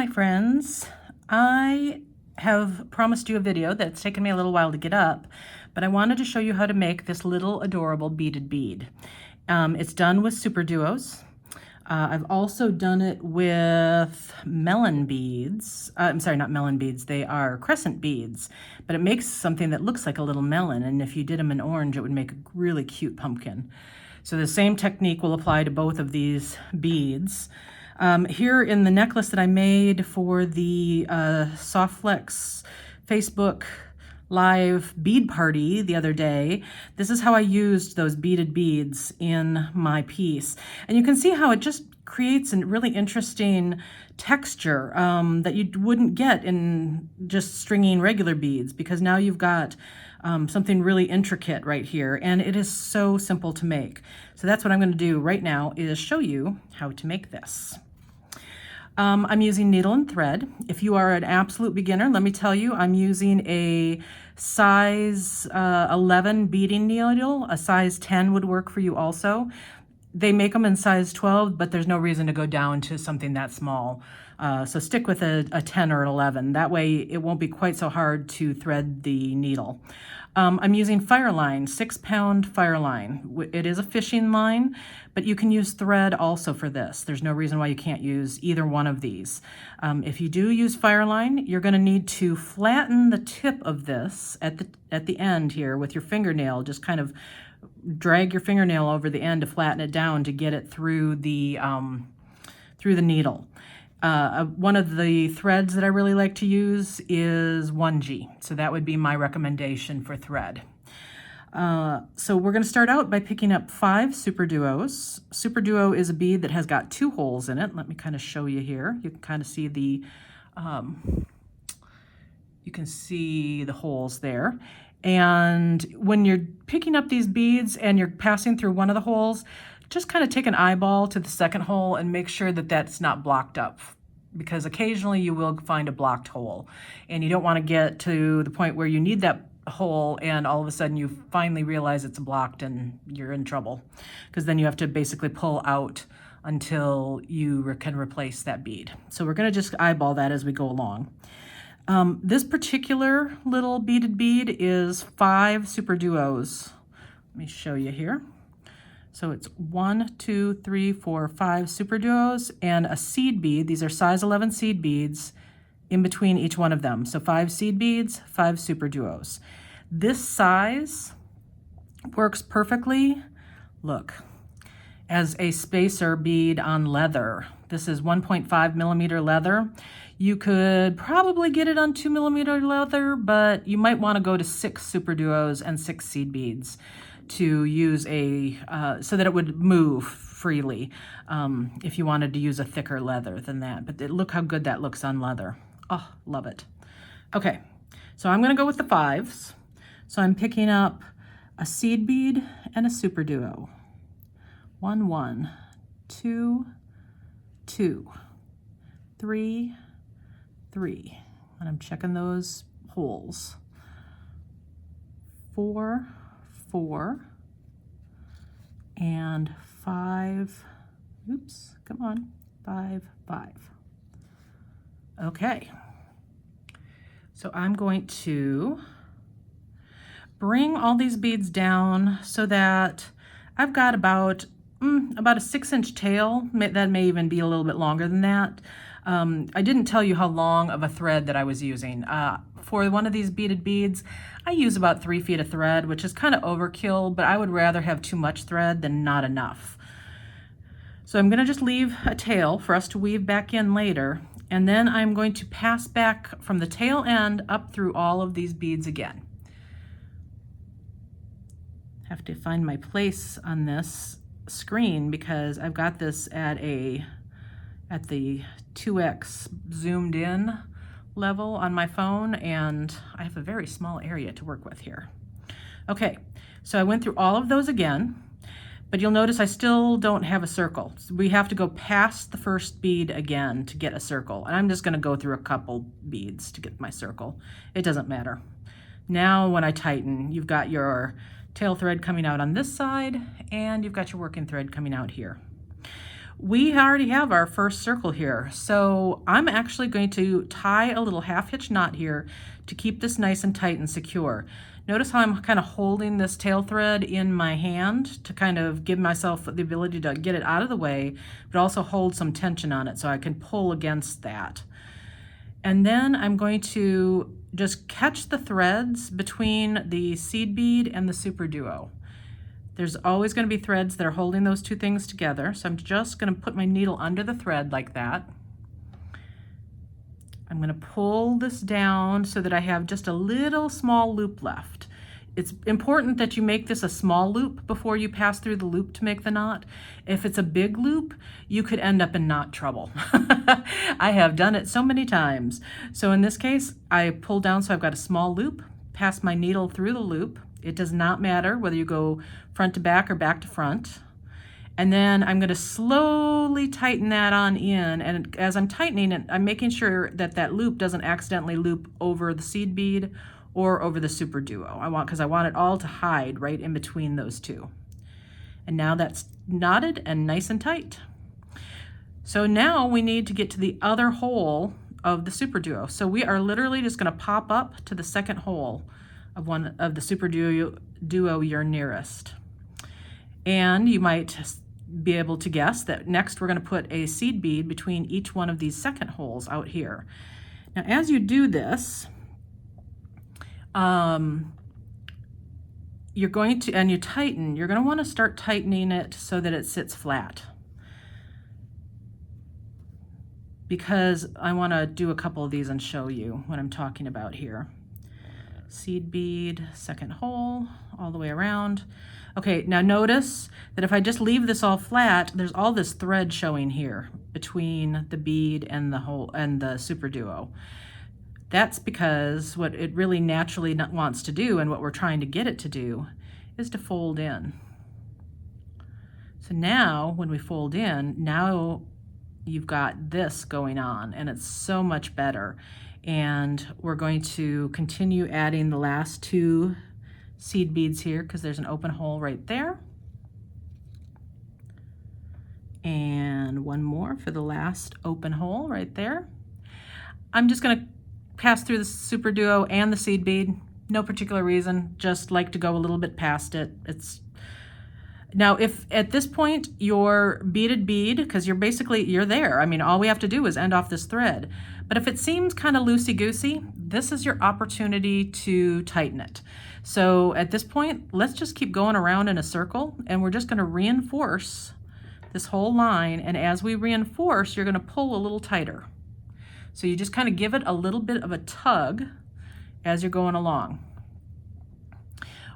my friends. I have promised you a video that's taken me a little while to get up, but I wanted to show you how to make this little adorable beaded bead. It's done with SuperDuos. I've also done it with melon beads. I'm sorry, not melon beads. They are crescent beads, but it makes something that looks like a little melon. And if you did them in orange, it would make a really cute pumpkin. So the same technique will apply to both of these beads. Here in the necklace that I made for the Softflex Facebook live bead party the other day, this is how I used those beaded beads in my piece. And you can see how it just creates a really interesting texture that you wouldn't get in just stringing regular beads, because now you've got something really intricate right here, and it is so simple to make. So that's what I'm going to do right now, is show you how to make this. I'm using needle and thread. If you are an absolute beginner, let me tell you, I'm using a size 11 beading needle. A size 10 would work for you also. They make them in size 12, but there's no reason to go down to something that small. So stick with a 10 or an 11. That way it won't be quite so hard to thread the needle. I'm using FireLine, 6-pound FireLine. It is a fishing line, but you can use thread also for this. There's no reason why you can't use either one of these. If you do use FireLine, you're going to need to flatten the tip of this at the end here with your fingernail. Just kind of drag your fingernail over the end to flatten it down to get it through the needle. One of the threads that I really like to use is 1G, so that would be my recommendation for thread. So we're going to start out by picking up 5 SuperDuos. SuperDuo is a bead that has got 2 holes in it. Let me kind of show you here. You can kind of see the holes there. And when you're picking up these beads and you're passing through one of the holes, just kind of take an eyeball to the second hole and make sure that that's not blocked up, because occasionally you will find a blocked hole, and you don't want to get to the point where you need that hole and all of a sudden you finally realize it's blocked and you're in trouble, because then you have to basically pull out until you can replace that bead. So we're going to just eyeball that as we go along. This particular little beaded bead is 5 SuperDuos. Let me show you here. So it's 1, 2, 3, 4, 5 SuperDuos and a seed bead. These are size 11 seed beads in between each one of them. So 5 seed beads, 5 SuperDuos. This size works perfectly, look, as a spacer bead on leather. This is 1.5 millimeter leather. You could probably get it on 2 millimeter leather, but you might want to go to 6 SuperDuos and 6 seed beads to use so that it would move freely if you wanted to use a thicker leather than that. But look how good that looks on leather. Oh, love it. Okay, so I'm going to go with the 5s. So I'm picking up a seed bead and a SuperDuo. 1, 1, 2, 2, 3, 3. And I'm checking those holes. 4, 4, and 5, oops, come on, 5, 5. Okay, so I'm going to bring all these beads down so that I've got about a 6-inch tail. That may even be a little bit longer than that. I didn't tell you how long of a thread that I was using. For one of these beaded beads, I use about 3 feet of thread, which is kind of overkill, but I would rather have too much thread than not enough. So I'm going to just leave a tail for us to weave back in later, and then I'm going to pass back from the tail end up through all of these beads again. Have to find my place on this screen because I've got this at the 2x zoomed in level on my phone, and I have a very small area to work with here. Okay, so I went through all of those again, but you'll notice I still don't have a circle. So we have to go past the first bead again to get a circle, and I'm just going to go through a couple beads to get my circle. It doesn't matter. Now when I tighten, you've got your tail thread coming out on this side, and you've got your working thread coming out here. we already have our first circle here. So I'm actually going to tie a little half hitch knot here to keep this nice and tight and secure. Notice how I'm kind of holding this tail thread in my hand to kind of give myself the ability to get it out of the way, but also hold some tension on it so I can pull against that. And then I'm going to just catch the threads between the seed bead and the SuperDuo. There's always going to be threads that are holding those two things together. So I'm just going to put my needle under the thread like that. I'm going to pull this down so that I have just a little small loop left. It's important that you make this a small loop before you pass through the loop to make the knot. If it's a big loop, you could end up in knot trouble. I have done it so many times. So in this case, I pull down so I've got a small loop, pass my needle through the loop. It does not matter whether you go front to back or back to front. And then I'm going to slowly tighten that on in. And as I'm tightening it, I'm making sure that that loop doesn't accidentally loop over the seed bead or over the SuperDuo. Because I want it all to hide right in between those two. And now that's knotted and nice and tight. So now we need to get to the other hole of the SuperDuo. So we are literally just going to pop up to the second hole of one of the SuperDuo you're nearest. And you might be able to guess that next we're going to put a seed bead between each one of these second holes out here. Now as you do this, you're going to, and you tighten, you're going to want to start tightening it so that it sits flat. Because I want to do a couple of these and show you what I'm talking about here. Seed bead, second hole, all the way around. Okay, now notice that if I just leave this all flat, there's all this thread showing here between the bead and the hole and the SuperDuo. That's because what it really naturally wants to do, and what we're trying to get it to do, is to fold in. So now when we fold in, now you've got this going on, and it's so much better. And we're going to continue adding the last two seed beads here because there's an open hole right there. And one more for the last open hole right there. I'm just going to pass through the SuperDuo and the seed bead. No particular reason, just like to go a little bit past it. Now, if at this point your beaded bead, because you're there. I mean, all we have to do is end off this thread. But if it seems kind of loosey-goosey, this is your opportunity to tighten it. So at this point, let's just keep going around in a circle, and we're just going to reinforce this whole line. And as we reinforce, you're going to pull a little tighter. So you just kind of give it a little bit of a tug as you're going along.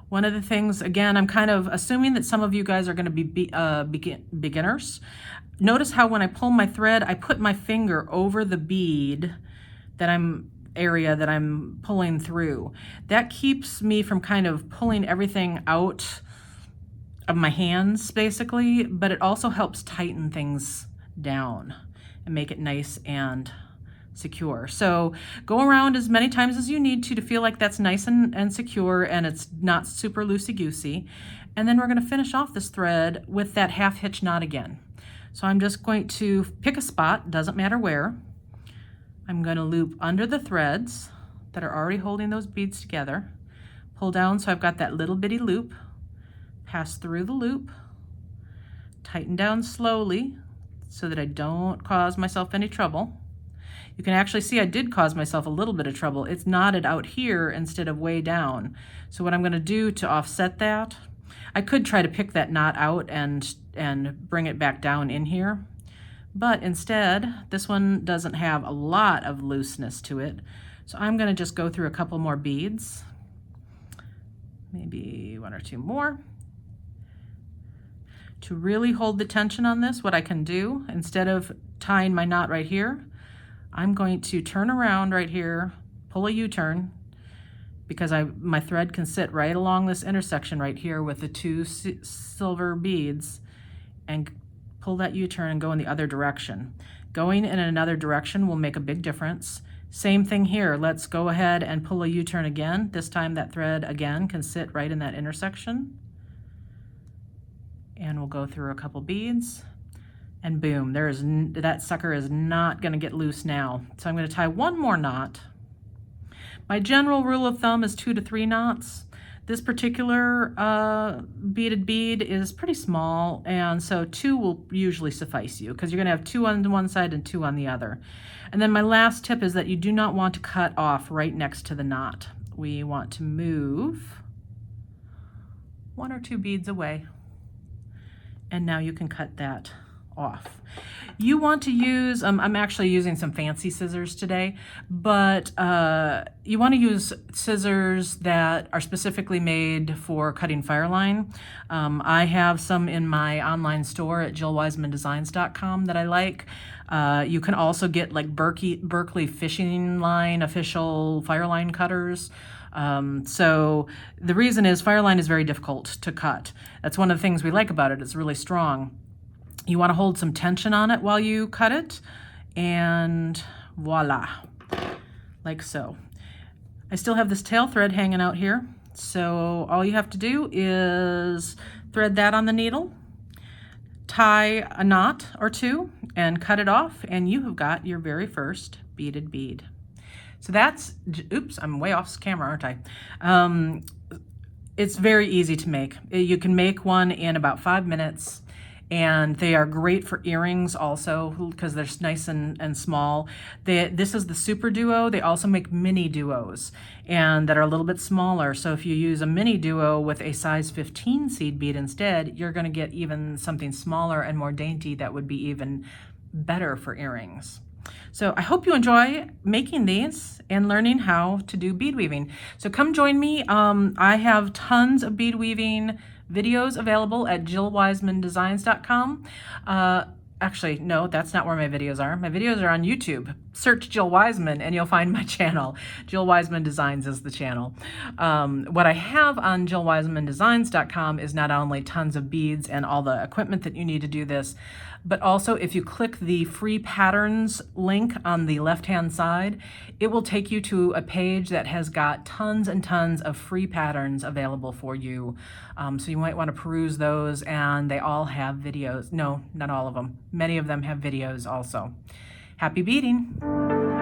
One of the things, again, I'm kind of assuming that some of you guys are going to be beginners. Notice how when I pull my thread, I put my finger over the bead area that I'm pulling through. That keeps me from kind of pulling everything out of my hands, basically, but it also helps tighten things down and make it nice and secure. So go around as many times as you need to feel like that's nice and secure and it's not super loosey-goosey. And then we're going to finish off this thread with that half hitch knot again. So I'm just going to pick a spot, doesn't matter where. I'm going to loop under the threads that are already holding those beads together. Pull down so I've got that little bitty loop. Pass through the loop. Tighten down slowly so that I don't cause myself any trouble. You can actually see I did cause myself a little bit of trouble. It's knotted out here instead of way down. So what I'm going to do to offset that, I could try to pick that knot out and bring it back down in here. But instead, this one doesn't have a lot of looseness to it. So I'm going to just go through a couple more beads. Maybe one or two more. To really hold the tension on this, what I can do, instead of tying my knot right here, I'm going to turn around right here, pull a U-turn, because my thread can sit right along this intersection right here with the two silver beads, and pull that U-turn and go in the other direction. Going in another direction will make a big difference. Same thing here. Let's go ahead and pull a U-turn again. This time that thread again can sit right in that intersection. And we'll go through a couple beads. And boom, that sucker is not going to get loose now. So I'm going to tie one more knot. My general rule of thumb is 2 to 3 knots. This particular beaded bead is pretty small, and so 2 will usually suffice you because you're going to have 2 on one side and 2 on the other. And then my last tip is that you do not want to cut off right next to the knot. We want to move 1 or 2 beads away. And now you can cut that off. You want to use, I'm actually using some fancy scissors today, but you want to use scissors that are specifically made for cutting FireLine. I have some in my online store at jillwisemandesigns.com that I like. You can also get like Berkeley Fishing Line official FireLine cutters. So the reason is FireLine is very difficult to cut. That's one of the things we like about it. It's really strong. You want to hold some tension on it while you cut it, and voila, like so. I still have this tail thread hanging out here, so all you have to do is thread that on the needle, tie a knot or 2, and cut it off, and you have got your very first beaded bead. So that's, oops, I'm way off camera, aren't I? It's very easy to make. You can make one in about 5 minutes. And they are great for earrings also because they're nice and small. This is the SuperDuo. They also make mini duos and that are a little bit smaller. So if you use a mini duo with a size 15 seed bead instead, you're going to get even something smaller and more dainty that would be even better for earrings. So I hope you enjoy making these and learning how to do bead weaving. So come join me. I have tons of bead weaving videos available at jillwisemandesigns.com. Actually, no, that's not where my videos are. My videos are on YouTube. Search Jill Wiseman and you'll find my channel. Jill Wiseman Designs is the channel. What I have on jillwisemandesigns.com is not only tons of beads and all the equipment that you need to do this, but also if you click the free patterns link on the left-hand side, it will take you to a page that has got tons and tons of free patterns available for you. So you might want to peruse those, and they all have videos. No, not all of them. Many of them have videos also. Happy beading!